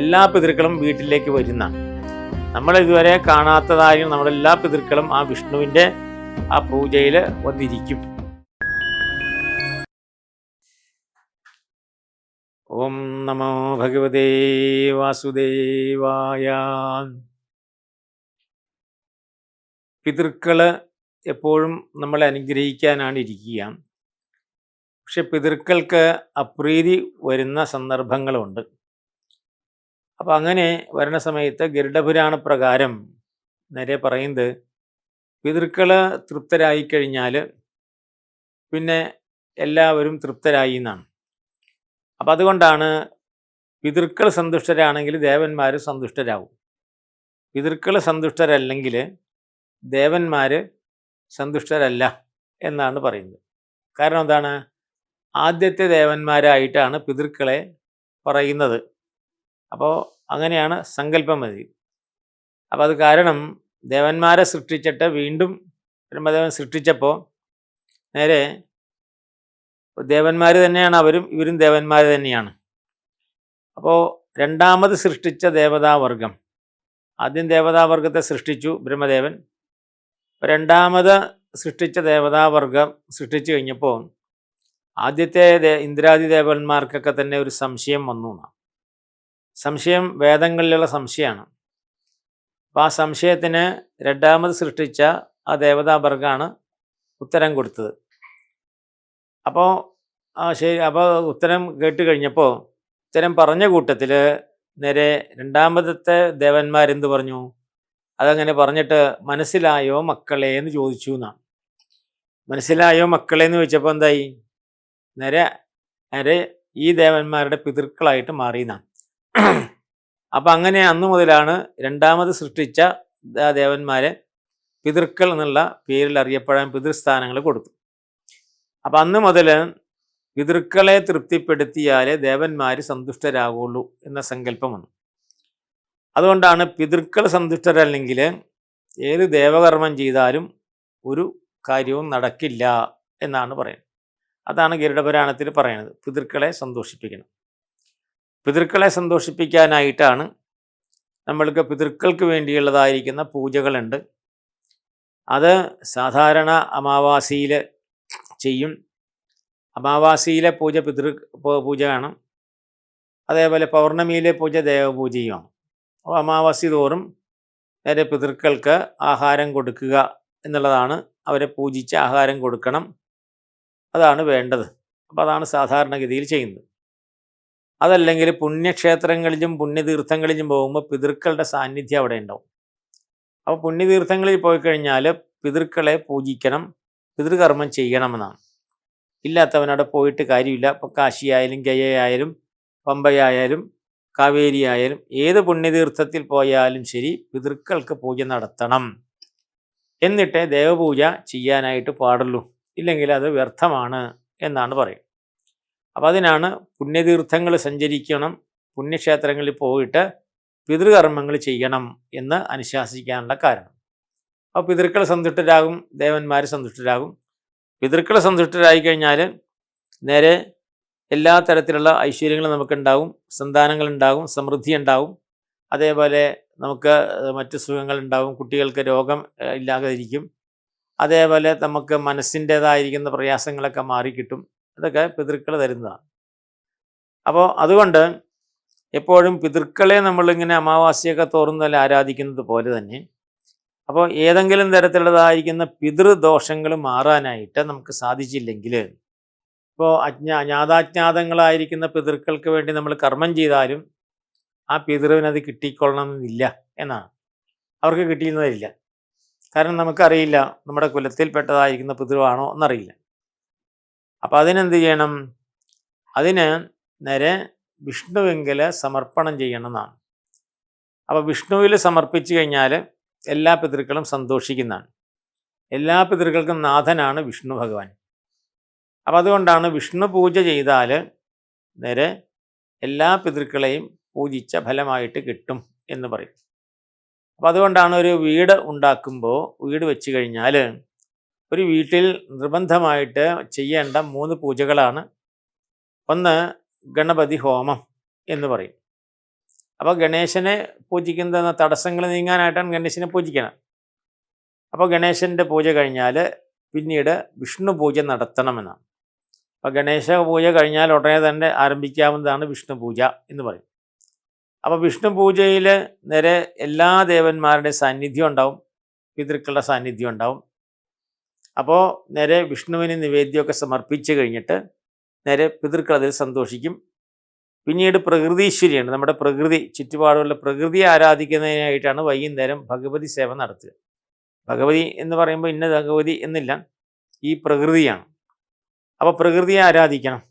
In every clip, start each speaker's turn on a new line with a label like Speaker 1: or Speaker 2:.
Speaker 1: എല്ലാ പിതൃക്കളും വീട്ടിലേക്ക് വരുന്നതാണ്. നമ്മൾ ഇതുവരെ കാണാത്തതായും നമ്മളെല്ലാ പിതൃക്കളും ആ വിഷ്ണുവിൻ്റെ ആ പൂജയിൽ വന്നിരിക്കും. ഓം നമോ ഭഗവതേ വാസുദേവായ. പിതൃക്കൾ എപ്പോഴും നമ്മളെ അനുഗ്രഹിക്കാനാണ് ഇരിക്കുക. പക്ഷെ പിതൃക്കൾക്ക് അപ്രീതി വരുന്ന സന്ദർഭങ്ങളുണ്ട്. അപ്പം അങ്ങനെ വരുന്ന സമയത്ത് ഗരുഡപുരാണ പ്രകാരം നേരെ പറയുന്നത്, പിതൃക്കൾ തൃപ്തരായി കഴിഞ്ഞാൽ പിന്നെ എല്ലാവരും തൃപ്തരായി എന്നാണ്. അപ്പം അതുകൊണ്ടാണ് പിതൃക്കൾ സന്തുഷ്ടരാണെങ്കിൽ ദേവന്മാർ സന്തുഷ്ടരാകും. പിതൃക്കൾ സന്തുഷ്ടരല്ലെങ്കിൽ ദേവന്മാർ സന്തുഷ്ടരല്ല എന്നാണ് പറയുന്നത്. കാരണം എന്താണ്? ആദ്യത്തെ ദേവന്മാരായിട്ടാണ് പിതൃക്കളെ പറയുന്നത്. അപ്പോൾ അങ്ങനെയാണ് സങ്കല്പം മതി. അപ്പോൾ അത് കാരണം ദേവന്മാരെ സൃഷ്ടിച്ചിട്ട് വീണ്ടും ബ്രഹ്മദേവൻ സൃഷ്ടിച്ചപ്പോൾ നേരെ ദേവന്മാർ തന്നെയാണ് അവരും, ഇവരും ദേവന്മാർ തന്നെയാണ്. അപ്പോൾ രണ്ടാമത് സൃഷ്ടിച്ച ദേവതാവർഗം, ആദ്യം ദേവതാവർഗത്തെ സൃഷ്ടിച്ചു ബ്രഹ്മദേവൻ. രണ്ടാമത് സൃഷ്ടിച്ച ദേവതാവർഗം സൃഷ്ടിച്ചു കഴിഞ്ഞപ്പോൾ ആദ്യത്തെ ഇന്ദ്രാദി ദേവന്മാർക്കൊക്കെ തന്നെ ഒരു സംശയം വന്നു. സംശയം വേദങ്ങളിലുള്ള സംശയമാണ്. അപ്പോൾ ആ സംശയത്തിന് രണ്ടാമത് സൃഷ്ടിച്ച ആ ദേവതാവർഗമാണ് ഉത്തരം കൊടുത്തത്. അപ്പോൾ ശരി, അപ്പോൾ ഉത്തരം കേട്ട് കഴിഞ്ഞപ്പോൾ ഉത്തരം പറഞ്ഞ കൂട്ടത്തിൽ നേരെ രണ്ടാമത്തെ ദേവന്മാരെന്ത് പറഞ്ഞു? അതങ്ങനെ പറഞ്ഞിട്ട് മനസ്സിലായോ മക്കളെ എന്ന് ചോദിച്ചു എന്നാണ്. മനസ്സിലായോ മക്കളെ എന്ന് ചോദിച്ചപ്പോൾ എന്തായി? നേരെ നേരെ ഈ ദേവന്മാരുടെ പിതൃക്കളായിട്ട് മാറിയെന്നാണ്. അപ്പം അങ്ങനെ അന്നു മുതലാണ് രണ്ടാമത് സൃഷ്ടിച്ച ദേവന്മാരെ പിതൃക്കൾ എന്നുള്ള പേരിൽ അറിയപ്പെടാൻ പിതൃസ്ഥാനങ്ങൾ കൊടുത്തു. അപ്പം അന്ന് മുതൽ പിതൃക്കളെ തൃപ്തിപ്പെടുത്തിയാലേ ദേവന്മാർ സന്തുഷ്ടരാകുള്ളൂ എന്ന സങ്കല്പം വന്നു. അതുകൊണ്ടാണ് പിതൃക്കൾ സന്തുഷ്ടരല്ലെങ്കിൽ ഏത് ദേവകർമ്മം ചെയ്താലും ഒരു കാര്യവും നടക്കില്ല എന്നാണ് പറയുന്നത്. അതാണ് ഗരുഡപുരാണത്തിൽ പറയുന്നത്, പിതൃക്കളെ സന്തോഷിപ്പിക്കണം. പിതൃക്കളെ സന്തോഷിപ്പിക്കാനായിട്ടാണ് നമ്മൾക്ക് പിതൃക്കൾക്ക് വേണ്ടിയുള്ളതായിരിക്കുന്ന പൂജകളുണ്ട്. അത് സാധാരണ അമാവാസിയിൽ ചെയ്യും. അമാവാസിയിലെ പൂജ പൂജ കാണും. അതേപോലെ പൗർണമിയിലെ പൂജ ദേവപൂജയുമാണ്. അപ്പോൾ അമാവാസി തോറും നേരെ പിതൃക്കൾക്ക് ആഹാരം കൊടുക്കുക എന്നുള്ളതാണ്. അവരെ പൂജിച്ച് ആഹാരം കൊടുക്കണം, അതാണ് വേണ്ടത്. അപ്പോൾ അതാണ് സാധാരണഗതിയിൽ ചെയ്യുന്നത്. അതല്ലെങ്കിൽ പുണ്യക്ഷേത്രങ്ങളിലും പുണ്യതീർത്ഥങ്ങളിലും പോകുമ്പോൾ പിതൃക്കളുടെ സാന്നിധ്യം അവിടെ ഉണ്ടാവും. അപ്പോൾ പുണ്യതീർത്ഥങ്ങളിൽ പോയി കഴിഞ്ഞാൽ പിതൃക്കളെ പൂജിക്കണം, പിതൃകർമ്മം ചെയ്യണമെന്നാണ്. ഇല്ലാത്തവനവിടെ പോയിട്ട് കാര്യമില്ല. ഇപ്പോൾ കാശിയായാലും ഗയയായാലും പമ്പയായാലും കാവേരി ആയാലും ഏത് പുണ്യതീർത്ഥത്തിൽ പോയാലും ശരി പിതൃക്കൾക്ക് പൂജ നടത്തണം. എന്നിട്ടേ ദേവപൂജ ചെയ്യാനായിട്ട് പാടുള്ളൂ, ഇല്ലെങ്കിൽ അത് വ്യർത്ഥമാണ് എന്നാണ് പറയുന്നത്. അപ്പോൾ അതിനാണ് പുണ്യതീർത്ഥങ്ങൾ സഞ്ചരിക്കണം, പുണ്യക്ഷേത്രങ്ങളിൽ പോയിട്ട് പിതൃകർമ്മങ്ങൾ ചെയ്യണം എന്ന് അനുശാസിക്കാനുള്ള കാരണം. അപ്പോൾ പിതൃക്കൾ സന്തുഷ്ടരാകും, ദേവന്മാർ സന്തുഷ്ടരാകും. പിതൃക്കൾ സന്തുഷ്ടരായി കഴിഞ്ഞാൽ നേരെ എല്ലാ തരത്തിലുള്ള ഐശ്വര്യങ്ങളും നമുക്കുണ്ടാവും, സന്താനങ്ങളുണ്ടാകും, സമൃദ്ധി ഉണ്ടാവും. അതേപോലെ നമുക്ക് മറ്റ് സുഖങ്ങളുണ്ടാവും, കുട്ടികൾക്ക് രോഗം ഇല്ലാതിരിക്കും. അതേപോലെ നമുക്ക് മനസ്സിൻ്റേതായിരിക്കുന്ന പ്രയാസങ്ങളൊക്കെ മാറിക്കിട്ടും. ഇതൊക്കെ പിതൃക്കൾ തരുന്നതാണ്. അപ്പോൾ അതുകൊണ്ട് എപ്പോഴും പിതൃക്കളെ നമ്മളിങ്ങനെ അമാവാസ്യൊക്കെ തോറുന്നല്ല ആരാധിക്കുന്നത് പോലെ തന്നെ, അപ്പോൾ ഏതെങ്കിലും തരത്തിലുള്ളതായിരിക്കുന്ന പിതൃദോഷങ്ങൾ മാറാനായിട്ട് നമുക്ക് സാധിച്ചില്ലെങ്കിൽ, ഇപ്പോൾ അജ്ഞാതാജ്ഞാതങ്ങളായിരിക്കുന്ന പിതൃക്കൾക്ക് വേണ്ടി നമ്മൾ കർമ്മം ചെയ്താലും ആ പിതൃവിനത് കിട്ടിക്കൊള്ളണമെന്നില്ല എന്നാണ്. അവർക്ക് കിട്ടിയെന്നതില്ല. കാരണം നമുക്കറിയില്ല നമ്മുടെ കുലത്തിൽപ്പെട്ടതായിരിക്കുന്ന പിതൃവാണോ എന്നറിയില്ല. അപ്പോൾ അതിനെന്ത് ചെയ്യണം? അതിന് നേരെ വിഷ്ണുവെങ്കിൽ സമർപ്പണം ചെയ്യണം എന്നാണ്. അപ്പോൾ വിഷ്ണുവിൽ സമർപ്പിച്ചു കഴിഞ്ഞാൽ എല്ലാ പിതൃക്കളും സന്തോഷിക്കുന്നതാണ്. എല്ലാ പിതൃക്കൾക്കും നാഥനാണ് വിഷ്ണു ഭഗവാൻ. അപ്പം അതുകൊണ്ടാണ് വിഷ്ണു പൂജ ചെയ്താൽ നേരെ എല്ലാ പിതൃക്കളെയും പൂജിച്ച ഫലമായിട്ട് കിട്ടും എന്ന് പറയും. അപ്പം അതുകൊണ്ടാണ് ഒരു വീട് ഉണ്ടാക്കുമ്പോൾ, വീട് വെച്ച് കഴിഞ്ഞാൽ ഒരു വീട്ടിൽ നിർബന്ധമായിട്ട് ചെയ്യേണ്ട 3 പൂജകളാണ്. ഒന്ന് ഗണപതി ഹോമം എന്ന് പറയും. അപ്പോൾ ഗണേശനെ പൂജിക്കുന്ന തടസ്സങ്ങൾ നീങ്ങാനായിട്ടാണ് ഗണേശനെ പൂജിക്കണം. അപ്പോൾ ഗണേശൻ്റെ പൂജ കഴിഞ്ഞാൽ പിന്നീട് വിഷ്ണു പൂജ നടത്തണമെന്നാണ്. അപ്പോൾ ഗണേശ പൂജ കഴിഞ്ഞാൽ ഉടനെ തന്നെ ആരംഭിക്കാവുന്നതാണ് വിഷ്ണു പൂജ എന്ന് പറയും. അപ്പോൾ വിഷ്ണു പൂജയിൽ നേരെ എല്ലാ ദേവന്മാരുടെയും സാന്നിധ്യം ഉണ്ടാവും, പിതൃക്കളുടെ സാന്നിധ്യം ഉണ്ടാവും. അപ്പോൾ നേരെ വിഷ്ണുവിന് നിവേദ്യമൊക്കെ സമർപ്പിച്ച് കഴിഞ്ഞിട്ട് നേരെ പിതൃക്കൾ അതിൽ സന്തോഷിക്കും. പിന്നീട് പ്രകൃതീശ്വരിയാണ്, നമ്മുടെ പ്രകൃതി ചുറ്റുപാടുള്ള പ്രകൃതിയെ ആരാധിക്കുന്നതിനായിട്ടാണ് വൈകുന്നേരം ഭഗവതി സേവ നടത്തുക. ഭഗവതി എന്ന് പറയുമ്പോൾ ഇന്ന ഭഗവതി എന്നില്ല, ഈ പ്രകൃതിയാണ്. അപ്പോൾ പ്രകൃതിയെ ആരാധിക്കണം.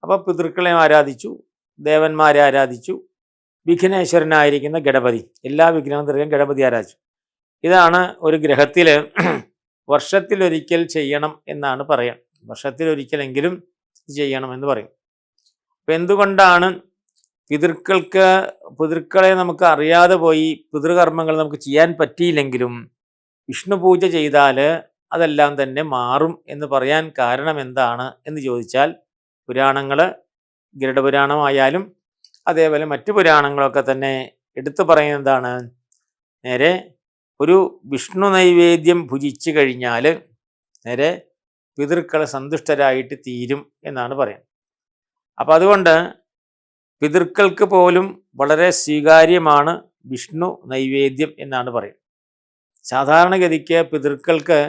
Speaker 1: അപ്പോൾ പിതൃക്കളെ ആരാധിച്ചു, ദേവന്മാരെ ആരാധിച്ചു, വിഘ്നേശ്വരനായിരിക്കുന്ന ഗണപതി, എല്ലാ വിഘ്നവും തീർക്കാൻ ഗണപതി ആരാധിച്ചു. ഇതാണ് ഒരു ഗ്രഹത്തിൽ വർഷത്തിലൊരിക്കൽ ചെയ്യണം എന്നാണ് പറയാം. വർഷത്തിലൊരിക്കലെങ്കിലും ചെയ്യണമെന്ന് പറയും. അപ്പം എന്തുകൊണ്ടാണ് പിതൃക്കളെ നമുക്ക് അറിയാതെ പോയി പിതൃകർമ്മങ്ങൾ നമുക്ക് ചെയ്യാൻ പറ്റിയില്ലെങ്കിലും വിഷ്ണു പൂജ ചെയ്താൽ അതെല്ലാം തന്നെ മാറും എന്ന് പറയാൻ കാരണം എന്താണ് എന്ന് ചോദിച്ചാൽ, പുരാണങ്ങൾ ഗരുഡപുരാണമായാലും അതേപോലെ മറ്റു പുരാണങ്ങളൊക്കെ തന്നെ എടുത്തു പറയുന്നത് എന്താണ്, നേരെ ഒരു വിഷ്ണു നൈവേദ്യം ഭുജിച്ചു കഴിഞ്ഞാൽ നേരെ പിതൃക്കൾ സന്തുഷ്ടരായിട്ട് തീരും എന്നാണ് പറയുന്നത്. അപ്പം അതുകൊണ്ട് പിതൃക്കൾക്ക് പോലും വളരെ സ്വീകാര്യമാണ് വിഷ്ണു നൈവേദ്യം എന്നാണ് പറയുന്നത്. സാധാരണഗതിക്ക് പിതൃക്കൾക്ക്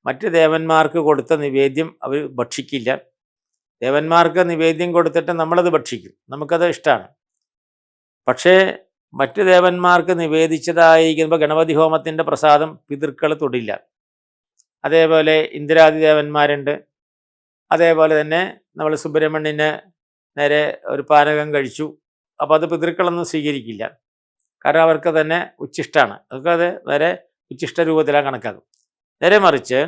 Speaker 1: മറ്റ് ദേവന്മാർക്ക് കൊടുത്ത നിവേദ്യം അവർ ഭക്ഷിക്കില്ല. ദേവന്മാർക്ക് നിവേദ്യം കൊടുത്തിട്ട് നമ്മളത് ഭക്ഷിക്കും, നമുക്കത് ഇഷ്ടമാണ്. പക്ഷേ മറ്റ് ദേവന്മാർക്ക് നിവേദിച്ചതായിരിക്കുമ്പോൾ ഗണപതി ഹോമത്തിൻ്റെ പ്രസാദം പിതൃക്കൾ തൊടില്ല. അതേപോലെ ഇന്ദ്രാദി ദേവന്മാരുണ്ട്. അതേപോലെ തന്നെ നമ്മൾ സുബ്രഹ്മണ്യന് നേരെ ഒരു പാനകം കഴിച്ചു, അപ്പോൾ അത് പിതൃക്കളൊന്നും സ്വീകരിക്കില്ല. കാരണം അവർക്ക് തന്നെ ഉച്ഛിഷ്ടമാണ്, അതൊക്കെ അത് നേരെ ഉച്ഛിഷ്ട രൂപത്തിലാണ് കണക്കാക്കും. നേരെ മറിച്ച്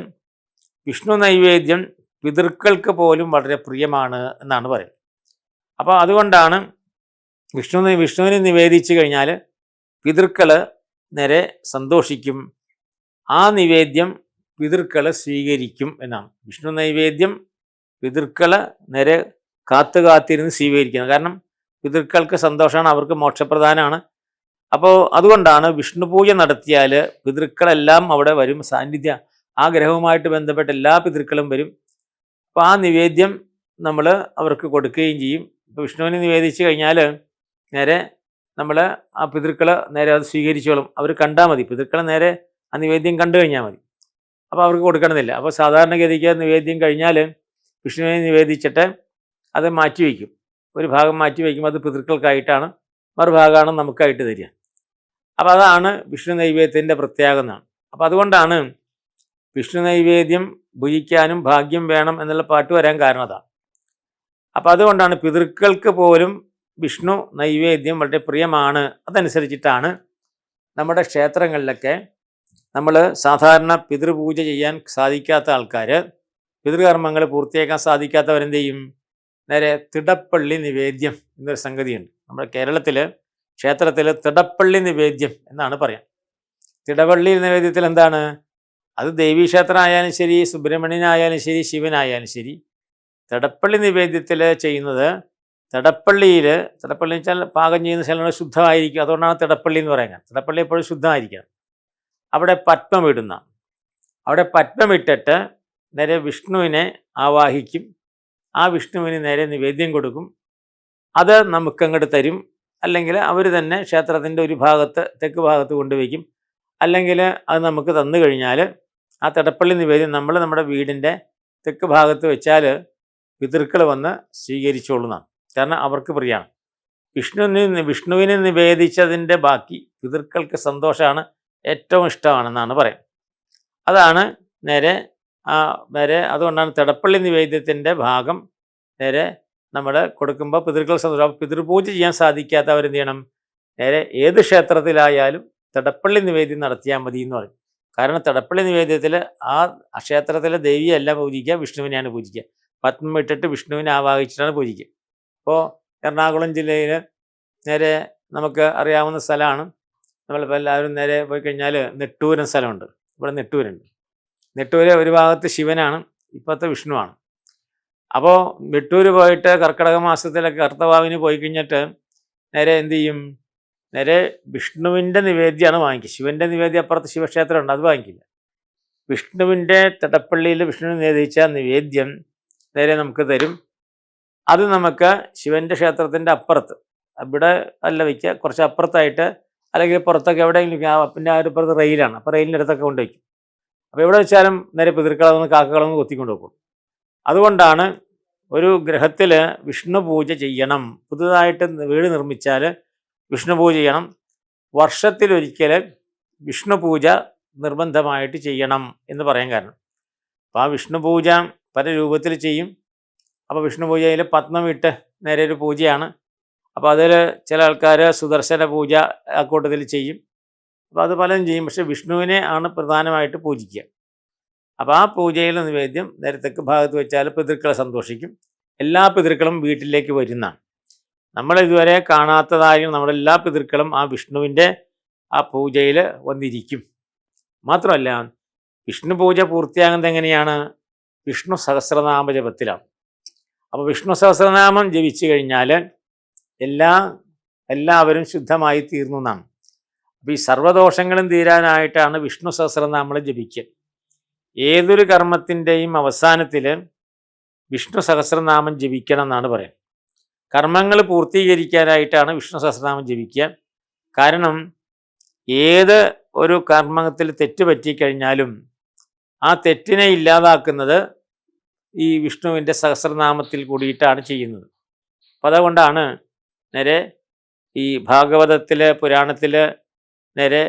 Speaker 1: വിഷ്ണു നൈവേദ്യം പിതൃക്കൾക്ക് പോലും വളരെ പ്രിയമാണ് എന്നാണ് പറയുന്നത്. അപ്പോൾ അതുകൊണ്ടാണ് വിഷ്ണുവിന് നിവേദിച്ചു കഴിഞ്ഞാൽ പിതൃക്കൾ നേരെ സന്തോഷിക്കും, ആ നിവേദ്യം പിതൃക്കൾ സ്വീകരിക്കും എന്നാണ്. വിഷ്ണു നൈവേദ്യം പിതൃക്കൾ നേരെ കാത്തിരുന്ന് സ്വീകരിക്കുന്നത്. കാരണം പിതൃക്കൾക്ക് സന്തോഷമാണ്, അവർക്ക് മോക്ഷപ്രധാനമാണ്. അപ്പോൾ അതുകൊണ്ടാണ് വിഷ്ണു പൂജ നടത്തിയാൽ പിതൃക്കളെല്ലാം അവിടെ വരും, സാന്നിധ്യം ആ ഗ്രഹവുമായിട്ട് ബന്ധപ്പെട്ട എല്ലാ പിതൃക്കളും വരും. അപ്പോൾ ആ നിവേദ്യം നമ്മൾ അവർക്ക് കൊടുക്കുകയും ചെയ്യും. ഇപ്പോൾ വിഷ്ണുവിന് നിവേദിച്ചു കഴിഞ്ഞാൽ നേരെ നമ്മൾ ആ പിതൃക്കൾ നേരെ അത് സ്വീകരിച്ചോളും. അവർ കണ്ടാൽ മതി, പിതൃക്കൾ നേരെ ആ നിവേദ്യം കണ്ടു കഴിഞ്ഞാൽ മതി. അപ്പോൾ അവർക്ക് കൊടുക്കണമെന്നില്ല. അപ്പോൾ സാധാരണഗതിക്ക് നിവേദ്യം കഴിഞ്ഞാൽ വിഷ്ണുവിനെ നിവേദിച്ചിട്ട് അത് മാറ്റിവെക്കും, ഒരു ഭാഗം മാറ്റി വയ്ക്കുമ്പോൾ അത് പിതൃക്കൾക്കായിട്ടാണ്, മറുഭാഗമാണ് നമുക്കായിട്ട് തരിക. അപ്പോൾ അതാണ് വിഷ്ണു നൈവേദ്യത്തിൻ്റെ പ്രത്യേകത എന്നാണ്. അപ്പോൾ അതുകൊണ്ടാണ് വിഷ്ണു നൈവേദ്യം ഭുജിക്കാനും ഭാഗ്യം വേണം എന്നുള്ള പാട്ട് വരാൻ കാരണം അതാണ്. അപ്പോൾ അതുകൊണ്ടാണ് പിതൃക്കൾക്ക് പോലും വിഷ്ണു നൈവേദ്യം വളരെ പ്രിയമാണ്. അതനുസരിച്ചിട്ടാണ് നമ്മുടെ ക്ഷേത്രങ്ങളിലൊക്കെ നമ്മൾ സാധാരണ പിതൃപൂജ ചെയ്യാൻ സാധിക്കാത്ത ആൾക്കാർ, പിതൃകർമ്മങ്ങൾ പൂർത്തിയാക്കാൻ സാധിക്കാത്തവരെന്ത് ചെയ്യും, നേരെ തിടപ്പള്ളി നിവേദ്യം എന്നൊരു സംഗതിയുണ്ട്. നമ്മുടെ കേരളത്തിൽ ക്ഷേത്രത്തിൽ തിടപ്പള്ളി നിവേദ്യം എന്നാണ് പറയാം. തിടപ്പള്ളി നിവേദ്യത്തിൽ എന്താണ്, അത് ദേവീക്ഷേത്രം ആയാലും ശരി, സുബ്രഹ്മണ്യനായാലും ശരി, ശിവനായാലും ശരി, തിടപ്പള്ളി നിവേദ്യത്തിൽ ചെയ്യുന്നത് തിടപ്പള്ളിയിൽ വെച്ചാൽ പാകം ചെയ്യുന്ന സ്ഥലങ്ങൾ ശുദ്ധമായിരിക്കും. അതുകൊണ്ടാണ് തിടപ്പള്ളി എന്ന് പറയുന്നത്. തിടപ്പള്ളി എപ്പോഴും ശുദ്ധമായിരിക്കണം. അവിടെ പത്മമിടുന്ന, അവിടെ പത്മമിട്ടിട്ട് നേരെ വിഷ്ണുവിനെ ആവാഹിക്കും. ആ വിഷ്ണുവിന് നേരെ നിവേദ്യം കൊടുക്കും. അത് നമുക്കങ്ങോട്ട് തരും. അല്ലെങ്കിൽ അവർ തന്നെ ക്ഷേത്രത്തിൻ്റെ ഒരു ഭാഗത്ത്, തെക്ക് ഭാഗത്ത് കൊണ്ടുവയ്ക്കും. അല്ലെങ്കിൽ അത് നമുക്ക് തന്നു കഴിഞ്ഞാൽ ആ തിടപ്പള്ളി നിവേദ്യം നമ്മൾ നമ്മുടെ വീടിൻ്റെ തെക്ക് ഭാഗത്ത് വെച്ചാൽ പിതൃക്കൾ വന്ന് സ്വീകരിച്ചോളുന്നതാണ്. കാരണം അവർക്ക് പ്രിയമാണ്. വിഷ്ണുവിന് നിവേദിച്ചതിൻ്റെ ബാക്കി പിതൃക്കൾക്ക് സന്തോഷമാണ്, ഏറ്റവും ഇഷ്ടമാണെന്നാണ് പറയുന്നത്. അതാണ് നേരെ അതുകൊണ്ടാണ് തിടപ്പള്ളി നിവേദ്യത്തിൻ്റെ ഭാഗം നേരെ നമ്മൾ കൊടുക്കുമ്പോൾ പിതൃക്കൾ സന്തോഷം. പിതൃപൂജ ചെയ്യാൻ സാധിക്കാത്തവരെന്ത് ചെയ്യണം, നേരെ ഏത് ക്ഷേത്രത്തിലായാലും തിടപ്പള്ളി നിവേദ്യം നടത്തിയാൽ മതി എന്ന് പറയും. കാരണം തിടപ്പള്ളി നിവേദ്യത്തിൽ ആ ക്ഷേത്രത്തിലെ ദേവിയല്ല പൂജിക്കുക, വിഷ്ണുവിനെയാണ് പൂജിക്കുക. പത്മം ഇട്ടിട്ട് വിഷ്ണുവിനെ ആവാഹിച്ചിട്ടാണ് പൂജിക്കുക. ഇപ്പോൾ എറണാകുളം ജില്ലയിൽ നേരെ നമുക്ക് അറിയാവുന്ന സ്ഥലമാണ്. നമ്മളിപ്പോൾ എല്ലാവരും നേരെ പോയി കഴിഞ്ഞാൽ നെട്ടൂർ സ്ഥലമുണ്ട്. ഇവിടെ നെട്ടൂരുണ്ട്. നെട്ടൂര് ഒരു ഭാഗത്ത് ശിവനാണ്, ഇപ്പോഴത്തെ വിഷ്ണുവാണ്. അപ്പോൾ നെട്ടൂർ പോയിട്ട് കർക്കിടക മാസത്തിലൊക്കെ കർത്തവാവിന് പോയി കഴിഞ്ഞിട്ട് നേരെ എന്ത് ചെയ്യും, നേരെ വിഷ്ണുവിൻ്റെ നിവേദ്യമാണ് വാങ്ങിക്കുക. ശിവൻ്റെ നിവേദ്യം അപ്പുറത്ത് ശിവക്ഷേത്രമുണ്ട്, അത് വാങ്ങിക്കില്ല. വിഷ്ണുവിൻ്റെ തടപ്പള്ളിയിൽ വിഷ്ണുവിന് നിവേദിച്ച നിവേദ്യം നേരെ നമുക്ക് തരും. അത് നമുക്ക് ശിവൻ്റെ ക്ഷേത്രത്തിൻ്റെ അപ്പുറത്ത്, ഇവിടെ അല്ല വയ്ക്കുക, കുറച്ച് അപ്പുറത്തായിട്ട് അല്ലെങ്കിൽ പുറത്തൊക്കെ എവിടെയെങ്കിലും, പിന്നെ ആ ഒരു പുറത്ത് റെയിലാണ്, അപ്പോൾ റെയിലിൻ്റെ അടുത്തൊക്കെ കൊണ്ടുവയ്ക്കും. അപ്പോൾ എവിടെ വെച്ചാലും നേരെ പിതൃക്കളൊന്ന് കാക്കകളൊന്ന് കൊത്തിക്കൊണ്ട് വെക്കും. അതുകൊണ്ടാണ് ഒരു ഗ്രഹത്തിൽ വിഷ്ണു പൂജ ചെയ്യണം. പുതുതായിട്ട് വീട് നിർമ്മിച്ചാൽ വിഷ്ണു പൂജ ചെയ്യണം. വർഷത്തിലൊരിക്കൽ വിഷ്ണു പൂജ നിർബന്ധമായിട്ട് ചെയ്യണം എന്ന് പറയാൻ കാരണം, അപ്പോൾ ആ വിഷ്ണു പൂജ പല രൂപത്തിൽ ചെയ്യും. അപ്പോൾ വിഷ്ണു പൂജയിൽ പത്മമിട്ട് നേരെ ഒരു പൂജയാണ്. അപ്പോൾ അതിൽ ചില ആൾക്കാർ സുദർശന പൂജ ആ കൂട്ടത്തിൽ ചെയ്യും. അപ്പോൾ അത് പലതും ചെയ്യും. പക്ഷേ വിഷ്ണുവിനെ ആണ് പ്രധാനമായിട്ട് പൂജിക്കുക. അപ്പോൾ ആ പൂജയിൽ നിവേദ്യം നേരെ തെക്ക് ഭാഗത്ത് വെച്ചാൽ പിതൃക്കളെ സന്തോഷിക്കും. എല്ലാ പിതൃക്കളും വീട്ടിലേക്ക് വരുന്നതാണ്. നമ്മളിതുവരെ കാണാത്തതായും നമ്മളെല്ലാ പിതൃക്കളും ആ വിഷ്ണുവിൻ്റെ ആ പൂജയിൽ വന്നിരിക്കും. മാത്രമല്ല, വിഷ്ണു പൂജ പൂർത്തിയാകുന്നത് എങ്ങനെയാണ്? വിഷ്ണു സഹസ്രനാമ ജപത്തിലാണ്. അപ്പോൾ വിഷ്ണു സഹസ്രനാമം ജപിച്ചു കഴിഞ്ഞാൽ എല്ലാവരും ശുദ്ധമായി തീർന്നു എന്നാണ്. അപ്പോൾ ഈ സർവ്വദോഷങ്ങളും തീരാനായിട്ടാണ് വിഷ്ണു സഹസ്രനാമം ജപിക്കുക. ഏതൊരു കർമ്മത്തിൻ്റെയും അവസാനത്തിൽ വിഷ്ണു സഹസ്രനാമം ജപിക്കണം എന്നാണ് പറയുന്നത്. കർമ്മങ്ങൾ പൂർത്തീകരിക്കാനായിട്ടാണ് വിഷ്ണു സഹസ്രനാമം ജപിക്കുക. കാരണം ഏത് ഒരു കർമ്മത്തിൽ തെറ്റ് പറ്റിക്കഴിഞ്ഞാലും ആ തെറ്റിനെ ഇല്ലാതാക്കുന്നത് ഈ വിഷ്ണുവിൻ്റെ സഹസ്രനാമത്തിൽ കൂടിയിട്ടാണ് ചെയ്യുന്നത്. അപ്പം അതുകൊണ്ടാണ് നേരെ ഈ ഭാഗവതത്തിൽ പുരാണത്തിൽ നേരെ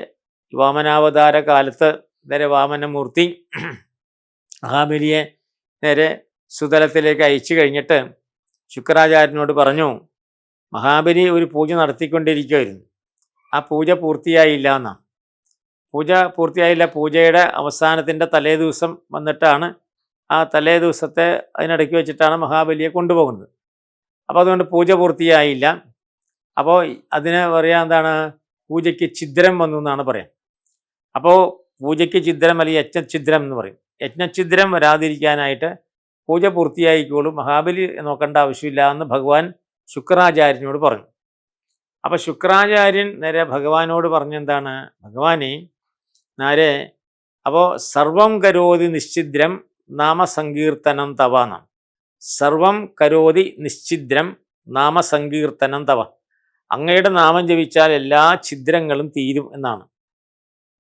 Speaker 1: വാമനാവതാര കാലത്ത് നേരെ വാമനമൂർത്തി മഹാബലിയെ നേരെ സുതലത്തിലേക്ക് അയച്ചു കഴിഞ്ഞിട്ട് ശുക്രാചാര്യനോട് പറഞ്ഞു, മഹാബലി ഒരു പൂജ നടത്തിക്കൊണ്ടിരിക്കുമായിരുന്നു, ആ പൂജ പൂർത്തിയായില്ല എന്നാണ്. പൂജ പൂർത്തിയായില്ല. പൂജയുടെ അവസാനത്തിൻ്റെ തലേ ദിവസം വന്നിട്ടാണ്, ആ തലേ ദിവസത്തെ അതിനിടയ്ക്ക് വെച്ചിട്ടാണ് മഹാബലിയെ കൊണ്ടുപോകുന്നത്. അപ്പോൾ അതുകൊണ്ട് പൂജ പൂർത്തിയായില്ല. അപ്പോൾ അതിന് പറയാൻ എന്താണ്, പൂജയ്ക്ക് ഛിദ്രം വന്നു എന്നാണ് പറയാം. അപ്പോൾ പൂജയ്ക്ക് ഛിദ്രം അല്ലെങ്കിൽ യജ്ഞഛിദ്രം എന്ന് പറയും. യജ്ഞഛിദ്രം വരാതിരിക്കാനായിട്ട് പൂജ പൂർത്തിയായിക്കോളും, മഹാബലി നോക്കേണ്ട ആവശ്യമില്ല എന്ന് ഭഗവാൻ ശുക്രാചാര്യനോട് പറഞ്ഞു. അപ്പോൾ ശുക്രാചാര്യൻ നേരെ ഭഗവാനോട് പറഞ്ഞെന്താണ്, ഭഗവാനെ നേരെ അപ്പോൾ സർവം കരോതി നിശ്ചിദ്രം നാമസങ്കീർത്തനം തവ എന്നാണ്. സർവം കരോതി നിശ്ചിദ്രം നാമസങ്കീർത്തനം തവ, അങ്ങയുടെ നാമം ജപിച്ചാൽ എല്ലാ ഛിദ്രങ്ങളും തീരും എന്നാണ്.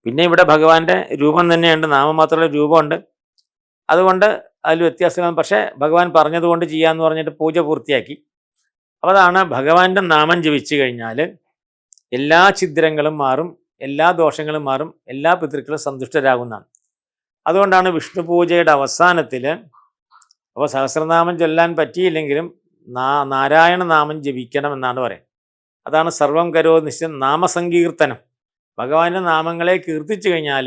Speaker 1: പിന്നെ ഇവിടെ ഭഗവാന്റെ രൂപം തന്നെയുണ്ട്, നാമം മാത്രമല്ല രൂപമുണ്ട്. അതുകൊണ്ട് അതിൽ വ്യത്യാസം, പക്ഷേ ഭഗവാൻ പറഞ്ഞതുകൊണ്ട് ചെയ്യാമെന്ന് പറഞ്ഞിട്ട് പൂജ പൂർത്തിയാക്കി. അപ്പോൾ അതാണ് ഭഗവാന്റെ നാമം ജപിച്ചു കഴിഞ്ഞാൽ എല്ലാ ഛിദ്രങ്ങളും മാറും, എല്ലാ ദോഷങ്ങളും മാറും, എല്ലാ പിതൃക്കളും സന്തുഷ്ടരാകുന്നതാണ്. അതുകൊണ്ടാണ് വിഷ്ണു പൂജയുടെ അവസാനത്തിൽ, അപ്പോൾ സഹസ്രനാമം ചൊല്ലാൻ പറ്റിയില്ലെങ്കിലും നാരായണ നാമം ജപിക്കണം എന്നാണ് പറയുന്നത്. അതാണ് സർവം കരോ നിശ്ചയം നാമസങ്കീർത്തനം. ഭഗവാന്റെ നാമങ്ങളെ കീർത്തിച്ചു കഴിഞ്ഞാൽ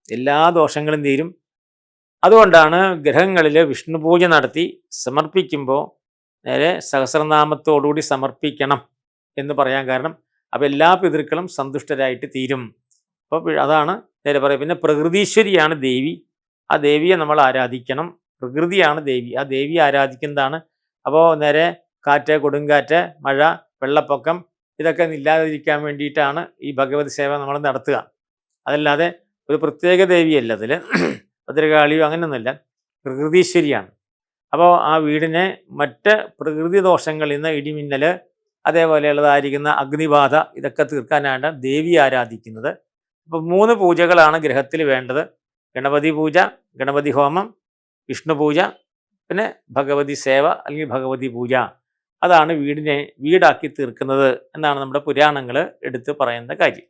Speaker 1: എല്ലാ ദോഷങ്ങളും തീരും. അതുകൊണ്ടാണ് ഗ്രഹങ്ങളിൽ വിഷ്ണു പൂജ നടത്തി സമർപ്പിക്കുമ്പോൾ നേരെ സഹസ്രനാമത്തോടുകൂടി സമർപ്പിക്കണം എന്ന് പറയാൻ കാരണം, അപ്പോൾ എല്ലാ പിതൃക്കളും സന്തുഷ്ടരായിട്ട് തീരും. അപ്പോൾ അതാണ് നേരെ പറയുക. പിന്നെ പ്രകൃതീശ്വരിയാണ് ദേവി, ആ ദേവിയെ നമ്മൾ ആരാധിക്കണം. പ്രകൃതിയാണ് ദേവി, ആ ദേവിയെ ആരാധിക്കുന്നതാണ്. അപ്പോൾ നേരെ കാറ്റ്, കൊടുങ്കാറ്റ്, മഴ, വെള്ളപ്പൊക്കം ഇതൊക്കെ ഇല്ലാതിരിക്കാൻ വേണ്ടിയിട്ടാണ് ഈ ഭഗവതി സേവ നമ്മൾ നടത്തുക. അതല്ലാതെ ഒരു പ്രത്യേക ദേവിയല്ല അതിൽ, ഭദ്രകാളിയോ അങ്ങനെയൊന്നുമില്ല, പ്രകൃതീശ്വരിയാണ്. അപ്പോൾ ആ വീടിനെ മറ്റ് പ്രകൃതി ദോഷങ്ങളിൽ നിന്ന് ഇടിമിന്നൽ അതേപോലെയുള്ളതായിരിക്കുന്ന അഗ്നിബാധ ഇതൊക്കെ തീർക്കാനാണ് ദേവി ആരാധിക്കുന്നത്. അപ്പോൾ 3 പൂജകളാണ് ഗ്രഹത്തിൽ വേണ്ടത്: ഗണപതി പൂജ, ഗണപതി ഹോമം, വിഷ്ണു പൂജ, പിന്നെ ഭഗവതി സേവ അല്ലെങ്കിൽ ഭഗവതി പൂജ. അതാണ് വീടിനെ വീടാക്കി തീർക്കുന്നത് എന്നാണ് നമ്മുടെ പുരാണങ്ങൾ എടുത്ത് പറയുന്ന കാര്യം.